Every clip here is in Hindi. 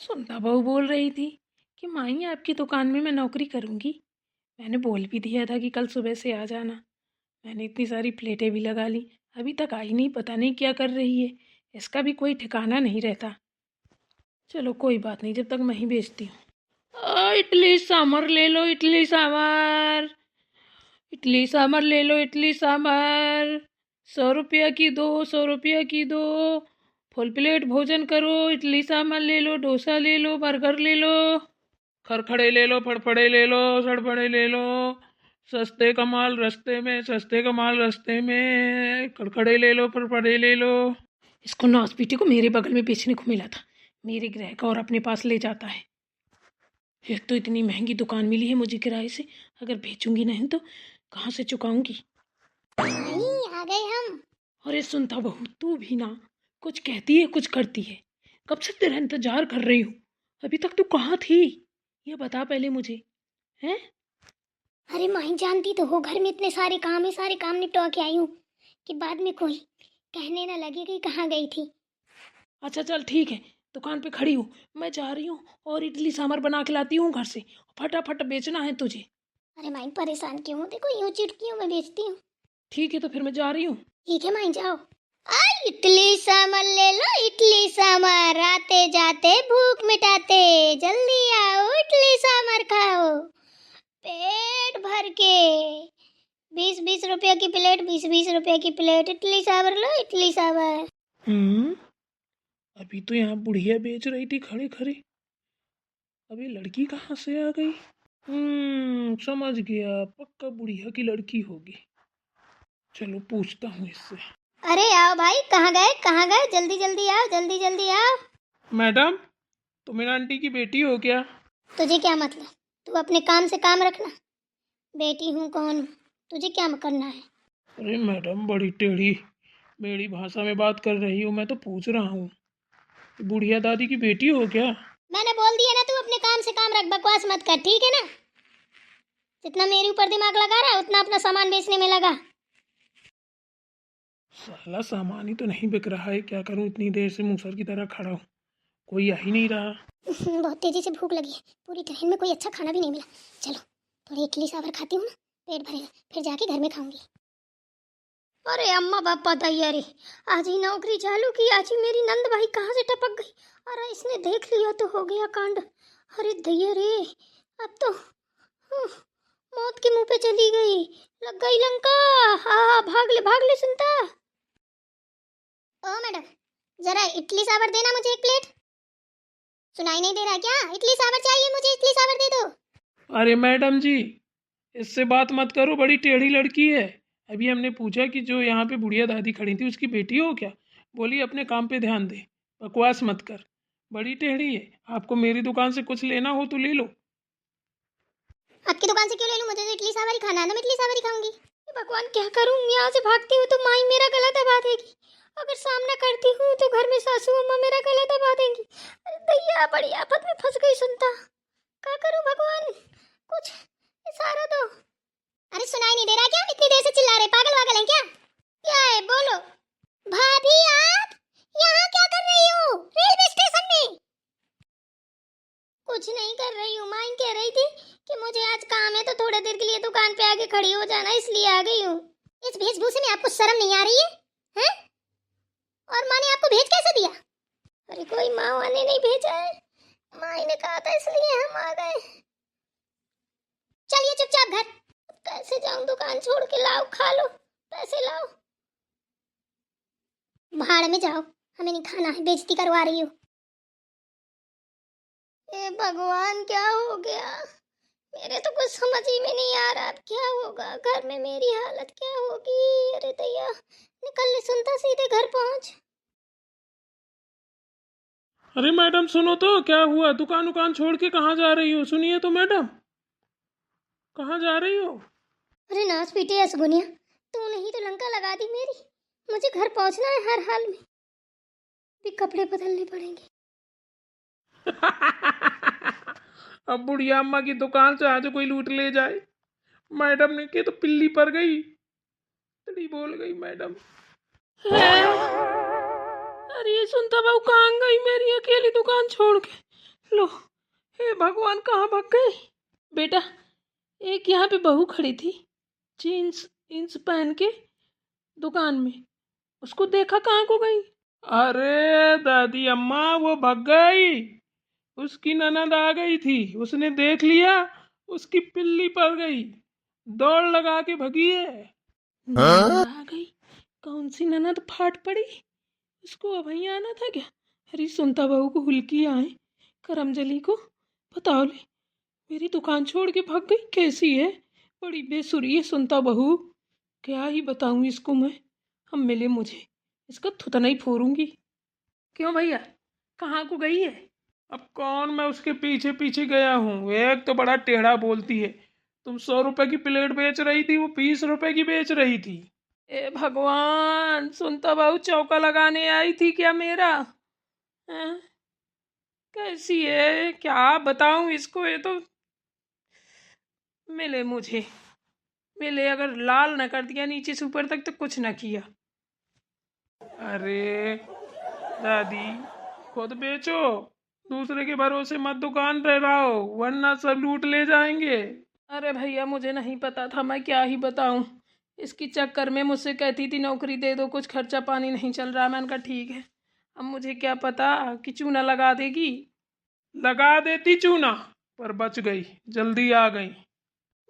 सुनता बहू बोल रही थी कि माई आपकी दुकान में मैं नौकरी करूँगी। मैंने बोल भी दिया था कि कल सुबह से आ जाना। मैंने इतनी सारी प्लेटें भी लगा ली, अभी तक आई नहीं, पता नहीं क्या कर रही है। इसका भी कोई ठिकाना नहीं रहता। चलो कोई बात नहीं, जब तक मैं ही बेचती हूँ। इडली सांभर ले लो, इडली सांभर, इडली सांभर ले लो, इडली सांभर। 100 रुपया की दो, 100 रुपया की दो। फुल प्लेट भोजन करो, इडली सांभर ले लो, डोसा ले लो, बर्गर ले लो, खड़खड़े ले लो, फड़फड़े ले लो, सड़फड़े ले लो। सस्ते का माल रस्ते में, सस्ते का माल रस्ते में। खड़खड़े ले लो, फड़फड़े ले लो। इसको नासपीटी को मेरे बगल में बेचने को मिला था, मेरे ग्राहक और अपने पास ले जाता है। एक तो इतनी महंगी दुकान मिली है मुझे किराए से, अगर बेचूंगी नहीं तो कहाँ से चुकाऊंगी। नहीं, आ गए हम। अरे सुनता बहू, तू भी ना कुछ कहती है कुछ करती है। कब से तेरा इंतजार कर रही हूँ, अभी तक तू कहाँ थी ये बता पहले मुझे। हैं? अरे माही, जानती तो हो घर में इतने सारे काम है, सारे काम निपटा के आई हूँ कि बाद में कोई कहने ना लगे कि कहाँ गई थी। अच्छा चल ठीक है, दुकान पे खड़ी हूँ, मैं जा रही हूँ और इडली सांभर बना के लाती हूँ घर से। फटाफट बेचना है तुझे। अरे माही, परेशान क्यों हो? देखो यूँ चुटकियों में बेचती हूँ। ठीक है तो फिर मैं जा रही हूँ। ठीक है माही, जाओ। आई इडली सांभर ले लो, इडली सांभर, आते जाते भूख मिटाते, जल्दी आओ इडली सांभर खाओ पेट भर के। 20-20 रुपया की प्लेट, 20-20 रुपया की प्लेट, इडली सांभर लो, इडली सांभर। अभी तो यहाँ बुढ़िया बेच रही थी खड़े खड़े, अभी लड़की कहाँ से आ गई। समझ गया, पक्का बुढ़िया की लड़की होगी। चलो पूछता हूँ इससे। अरे आओ भाई, कहाँ गए कहाँ गए? जल्दी जल्दी आओ, जल्दी जल्दी आओ। मैडम, तुम मेरा आंटी की बेटी हो क्या? तुझे क्या मतलब? तू अपने काम से काम रखना। बेटी हूँ कौन हूँ, तुझे क्या करना है? अरे मैडम, बड़ी टेढ़ी मेरी भाषा में बात कर रही हो, मैं तो पूछ रहा हूँ, बुढ़िया दादी की बेटी हो क्या? मैंने बोल दिया ना, तू अपने काम से काम रख, बकवास मत कर, ठीक है ना? जितना मेरे ऊपर दिमाग लगा रहा है उतना अपना सामान बेचने में लगा। साला सामान ही तो नहीं बिक रहा है, क्या करूँ, इतनी देर से मूसर की तरह खड़ा हूँ, कोई आ ही नहीं रहा। बहुत तेजी से भूख लगी है, पूरी ट्रेन में कोई अच्छा खाना भी नहीं मिला। चलो थोड़ी इडली सांभर खाती हूँ ना, पेट भरेगा, फिर जाके घर में खाऊंगी। अरे अम्मा बापा दैया रे, आज ही नौकरी चालू की, आज ही मेरी नंद भाई कहाँ से टपक गई। अरे इसने देख लिया तो हो गया कांड। अरे दैया रे, अब तो मौत के मुंह पे चली गई, लग गई लंका। हाँ भाग ले सुनता। ओ मैडम, जरा इडली सांभर देना मुझे एक प्लेट। सुनाई नहीं दे रहा क्या? इडली सांभर चाहिए मुझे, इडली सांभर दे दो। अरे मैडम जी, इससे बात मत करो, बड़ी टेढ़ी लड़की है। अभी हमने पूछा कि जो यहाँ पे बुढ़िया दादी खड़ी थी उसकी बेटी हो क्या, बोली अपने काम पे ध्यान दे, बकवास मत कर, बड़ी टेढ़ी है। आपको मेरी दुकान से कुछ लेना हो तो ले लो। आपकी दुकान से क्यों ले लूं? मुझे तो इडली सांभर ही खाना है ना, मैं इडली सांभर ही खाऊंगी। भगवान क्या करूं, यहाँ से भागती हूँ तो माई मेरा गला दबा देगी, अगर सामना करती हूँ तो घर में सासू अम्मा मेरा गला दबा देंगी। अरे दैया, बड़ी आफत में फंस गई सुनता। क्या करूं भगवान, कुछ इशारा दो। अरे सुनाई नहीं दे रहा क्या? इतनी देर से चिल्ला रहे, पागल वागल हैं क्या? क्या है बोलो। भाभी आप यहाँ क्या कर रही हो रेलवे स्टेशन में? कुछ नहीं कर रही हूँ, माई कह रही थी कि मुझे आज काम है तो थोड़ी देर के लिए दुकान पे आके खड़ी हो जाना, इसलिए आ गई हूँ। इस वेशभूषे में आपको शर्म नहीं आ रही है? हैं? और माँ ने आपको भेज कैसे दिया? अरे कोई माँ ने नहीं भेजा है, माई ने कहा था इसलिए हम आ गए। चलिए चुपचाप घर। कैसे जाऊं, दुकान छोड़ के, लाओ खा लो, पैसे लाओ। भाड़ में जाओ, हमें नहीं खाना है, बेइज्जती करवा रही हो। हे भगवान, क्या हो गया? मेरे तो कुछ समझ ही में नहीं आ रहा, अब क्या होगा, घर में मेरी हालत क्या होगी। अरे दैया, निकल ले सुनता, सीधे घर पहुंच। अरे मैडम सुनो तो, क्या हुआ, दुकान छोड़ के कहाँ जा रही हो? सुनिए तो मैडम, कहाँ जा रही हो? अरे नाच पीटे असगुनिया, तू नहीं तो लंका लगा दी मेरी। मुझे घर पहुंचना है हर हाल में, भी कपड़े बदलने पड़ेंगे। अब बुढ़िया अम्मा की दुकान से आज कोई लूट ले जाए। मैडम ने के तो पिल्ली पर गई, तड़ी बोल गई मैडम। अरे ये सुनता बहू कहाँ गई मेरी अकेली दुकान छोड़ के? लो, हे भगवान, कहाँ भाग गई बेटा? एक यहाँ पे बहू खड़ी थी जीन्स जीन्स पहन के दुकान में, उसको देखा कहाँ को गई? अरे दादी अम्मा वो भाग गई। उसकी ननद आ गई थी, उसने देख लिया, उसकी पिल्ली पड़ गई, दौड़ लगा के भगी है। ननद आ गई? कौन सी ननद फाट पड़ी? उसको अब ही आना था क्या? अरे सुनता बहू को हुल्की आए, करमजली को बताओ ले, मेरी दुकान छोड़ के भाग गई। कैसी है? बड़ी बेसुरी है सुनता बहू, क्या ही बताऊं इसको मैं। हम मिले मुझे, इसका थुतना ही फोड़ूंगी। क्यों भैया, कहाँ को गई है? अब कौन मैं उसके पीछे पीछे गया हूँ। एक तो बड़ा टेढ़ा बोलती है। तुम 100 रुपए की प्लेट बेच रही थी, वो 20 रुपए की बेच रही थी। ए भगवान, सुनता बहू चौका लगाने आई थी क्या मेरा? हैं? कैसी है, क्या बताऊं इसको? ये तो मिले मुझे, मिले, अगर लाल न कर दिया नीचे से ऊपर तक तो कुछ न किया। अरे दादी, खुद बेचो, दूसरे के भरोसे मत दुकान पे रहो, वरना सब लूट ले जाएंगे। अरे भैया, मुझे नहीं पता था, मैं क्या ही बताऊं। इसकी चक्कर में मुझसे कहती थी नौकरी दे दो, कुछ खर्चा पानी नहीं चल रहा। मैंने कहा ठीक है, अब मुझे क्या पता कि चूना लगा देगी। लगा देती चूना, पर बच गई, जल्दी आ गई।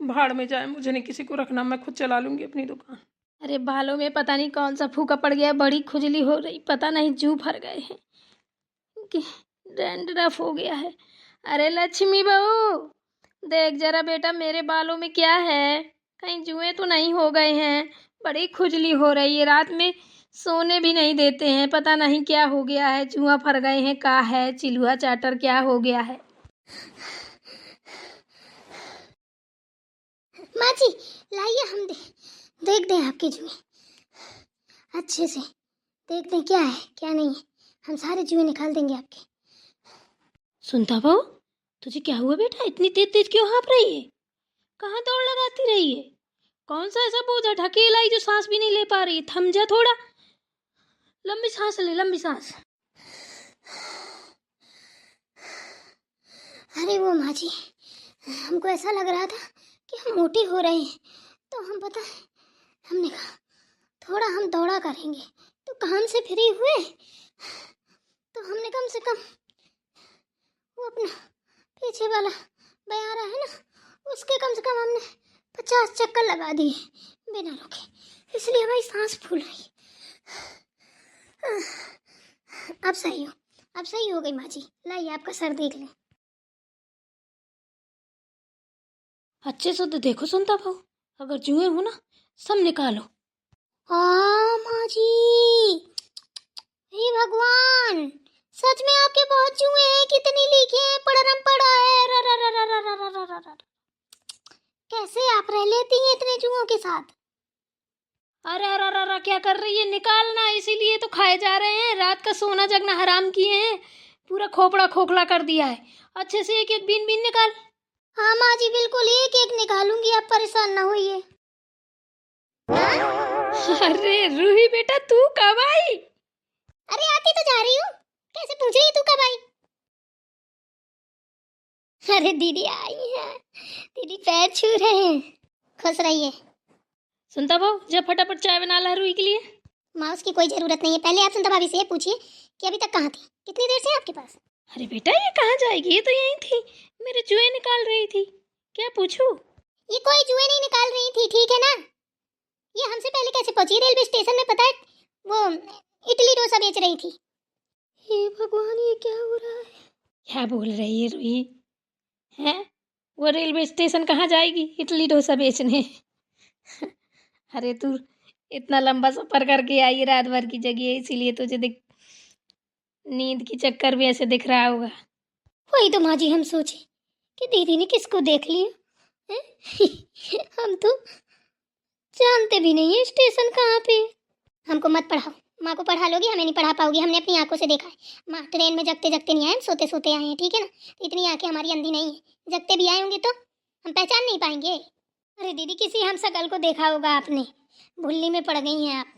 भाड़ में जाए, मुझे नहीं किसी को रखना, मैं खुद चला लूंगी अपनी दुकान। अरे बालों में पता नहीं कौन सा फूका पड़ गया, बड़ी खुजली हो रही, पता नहीं जू भर गए हैं कि डैंड्रफ हो गया है। अरे लक्ष्मी बहू, देख जरा बेटा मेरे बालों में क्या है, कहीं जुएं तो नहीं हो गए हैं? बड़ी खुजली हो रही है, रात में सोने भी नहीं देते हैं, पता नहीं क्या हो गया है, जुआ फर गए हैं, का है चिलुआ चाटर क्या हो गया है? माँ जी लाइए, हम देख दें आपके जुए अच्छे से, देख दें क्या है क्या नहीं है, हम सारे जुए निकाल देंगे आपके। सुनता बहू, तुझे क्या हुआ बेटा? इतनी तेज तेज क्यों हाँफ रही है? कहाँ दौड़ लगाती रही है? कौन सा ऐसा बोझ ढकेला ही जो सांस भी नहीं ले पा रही? थम जा थोड़ा, लंबी सांस ले, लंबी सांस। अरे वो माँ जी, हमको ऐसा लग रहा था कि हम मोटे हो रहे हैं, तो हम पता है हमने कहा थोड़ा हम दौड़ा करेंगे, तो काम से फ्री हुए तो हमने कम से कम वो अपना पीछे वाला बयान रहा है ना, उसके कम से कम हमने 50 चक्कर लगा दिए बिना रुके, इसलिए हमारी सांस फूल रही। अब सही हो गई माँ जी, लाइए आपका सर देख लें। अच्छे से तो देखो सुनता बहू, अगर जुए हो ना सब निकालो। माँ जी, हे भगवान, सच में आपके बहुत जुए हैं, कितनी लिखे हैं, पड़रम पड़ा है। र र र र र र र र र। कैसे आप रह लेती हैं इतने जुओं के साथ? अरे अरे अरे अरे, क्या कर रही है? निकालना, इसीलिए तो खाए जा रहे हैं, रात का सोना जगना हराम किए हैं, पूरा खोपड़ा खोखला कर दिया है। अच्छे से एक एक बीन बीन निकाल। हाँ माँ जी, बिल्कुल एक एक निकालूंगी, आप परेशान ना होइए। अरे रूही बेटा, तू कब आई? अरे आती तो जा रही हूँ, कैसे पूछ रही है तू कब आई? अरे दीदी आई है, दीदी पैर छू रहे हैं, खुश रहिए। सुनता बहू, जब फटाफट चाय बना ला रूही के लिए। माँ उसकी कोई जरूरत नहीं है, पहले आप सुनता भाभी से ये पूछिए कि अभी तक कहाँ थी, कितनी देर से आपके पास? अरे बेटा ये कहाँ जाएगी, ये तो यहीं थी, मेरे जुए निकाल रही थी। क्या पूछूं? ये कोई जुए नहीं निकाल रही थी, ठीक है ना? ये हमसे पहले कैसे पहुंची? रेलवे स्टेशन में पता है वो इडली डोसा बेच रही थी। हे भगवान, ये क्या हो रहा है? क्या बोल रही है रूही? है वो रेलवे स्टेशन कहाँ जाएगी इडली डोसा बेचने? अरे तू इतना लंबा सफर करके आई है, रात भर की जगह है, इसीलिए तुझे दिख नींद की चक्कर भी ऐसे दिख रहा होगा। वही तो माँ जी हम सोचे कि दीदी ने किसको देख लिया है? हम तो जानते भी नहीं है स्टेशन कहाँ पे। हमको मत पढ़ाओ, माँ को पढ़ा लोगी, हमें नहीं पढ़ा पाओगी, हमने अपनी आंखों से देखा है। माँ ट्रेन में जगते जगते नहीं आए, हम सोते सोते आए हैं, ठीक है ना? इतनी आंखें हमारी अंधी नहीं है, जगते भी आए होंगे तो हम पहचान नहीं पाएंगे। अरे दीदी, किसी हम शकल को देखा होगा आपने, भुल्ली में पड़ गई हैं आप।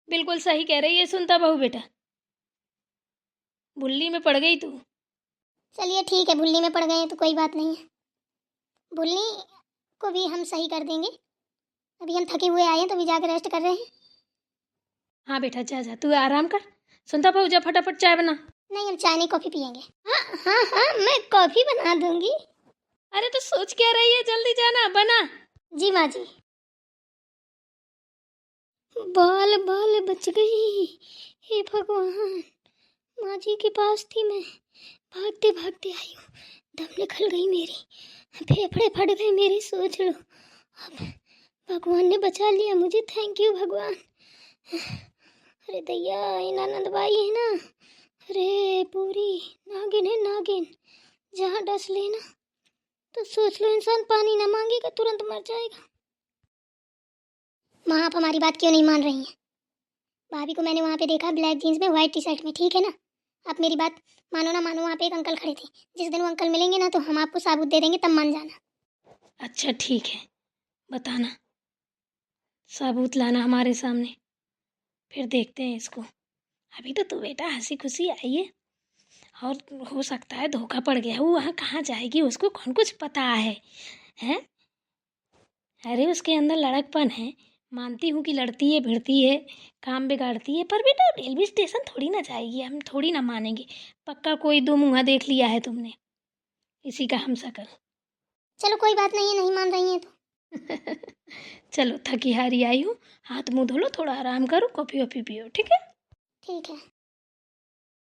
बिल्कुल सही कह रही है सुनता बहू बेटा, भुल्ली में पड़ गई तू। चलिए ठीक है, भुलनी में पड़ गए हैं तो कोई बात नहीं है, भुलनी को भी हम सही कर देंगे। अभी हम थके हुए आए हैं तो अभी जाकर रेस्ट कर रहे हैं। हाँ बेटा, जा जा, तू आराम कर। सुनता पाऊ, जा फटाफट चाय बना। नहीं, हम चाय नहीं कॉफ़ी पियेंगे। हाँ हाँ हाँ, मैं कॉफ़ी बना दूंगी। अरे तो सोच क्या रही है, जल्दी जाना, बना। जी माँ जी। बाल बाल बच गई, हे भगवान। माँ जी के पास थी मैं, भागते भागते आई हूँ, दम निकल गई मेरी, फेफड़े फट गए मेरे, सोच लो। अब भगवान ने बचा लिया मुझे, थैंक यू भगवान। अरे दैया, इन आनंद बाई है ना, अरे पूरी नागिन है नागिन, जहाँ डस लेना तो सोच लो इंसान पानी ना मांगेगा तुरंत मर जाएगा। माँ, आप हमारी बात क्यों नहीं मान रही हैं? भाभी को मैंने वहाँ पे देखा ब्लैक जीन्स में व्हाइट टी शर्ट में, ठीक है ना? आप मेरी बात मानो ना मानो, वहाँ पे एक अंकल खड़े थे, जिस दिन वो अंकल मिलेंगे ना तो हम आपको साबुत दे देंगे, तब मान जाना। अच्छा ठीक है, बताना, साबूत लाना हमारे सामने, फिर देखते हैं इसको। अभी तो तू बेटा हंसी खुशी आई है, और हो सकता है धोखा पड़ गया, वो वहाँ कहाँ जाएगी, उसको कौन कुछ पता है? हैं? अरे उसके अंदर लड़कपन है, मानती हूँ कि लड़ती है भिड़ती है, काम बिगाड़ती है, पर बेटा रेलवे स्टेशन थोड़ी ना जाएगी, हम थोड़ी ना मानेंगे। पक्का कोई दो मुँहा देख लिया है तुमने, इसी का हम शकल। चलो कोई बात नहीं है, नहीं मान रही हैं तो। चलो, थकी हारी आई हूँ, हाथ मुँह धो लो, थोड़ा आराम करो, कॉफ़ी वॉफ़ी पियो, ठीक है? ठीक है।